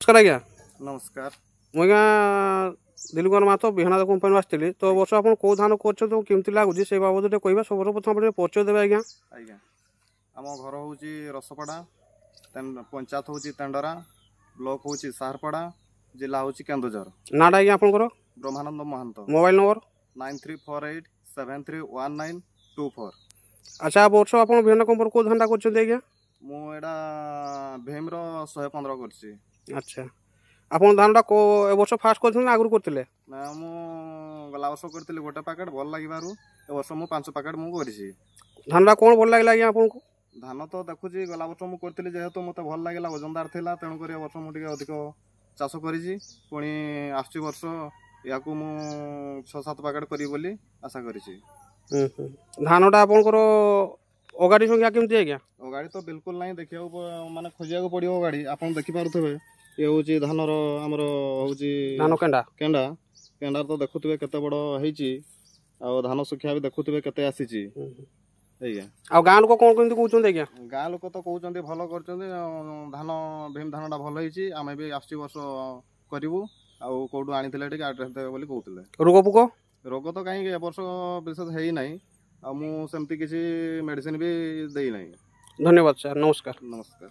नमस्कार आज्ञा नमस्कार मुझे दिलीप माथ विहना कंपानी आसती तो वर्ष आप कौ धान करमती लगुच से बाबद कह सब प्रथम परिचय देवे आज्ञा आज्ञा आम घर हूँ रसपड़ा पंचायत हूँ तेंडरा ब्लॉक हूँ सारपड़ा जिला हूँ केन्दुझर नाटा आज्ञा आपंकर ब्रह्मानंद महंत मोबाइल नंबर 9348731924। अच्छा वर्ष आप विहना कंपानी कौ धान कर आज्ञा मुझा भीम 115 कर। अच्छा आप धान टा वर्ष फास्ट कर आगुरी करते ना मु गला वर्ष करी गोटे पैकेट भल लगे वर्ष मु 5 पैकेट मुझे धान टा कौन भल लगे आज्ञा आपको धान तो देखुची गला वर्ष मुझे जेहेतु मत भल लगे वजनदार था तेणुक वर्ष मुझे अधिक चाष करी पुणी आसुची वर्ष या 6-7 पैकेट करी बोली आशा करी। धान टा आपंकर अगाड़ी संख्या केमती आज्ञा अगाड़ी तो बिल्कुल ना देखा माने खोजा पड़ो अगाड़ी आप देखिपे ये हूँ धानर आमर हूँ धान केंडा केंडा केंडा तो देखुवे केते बड़ होती धान सुखिया भी देखुवे केते आसी गाँ लोक कौन कहते आज्ञा गाँ लोक तो कहते भल कर धान भीम धान टा भल होती आम भी आस वर्ष करूँ कौटू आनी बोली कहते रोग पोक रोग तो कहीं वर्ष विशेष है ना मुझे किसी मेडिसिन भी देना। धन्यवाद सर नमस्कार। नमस्कार।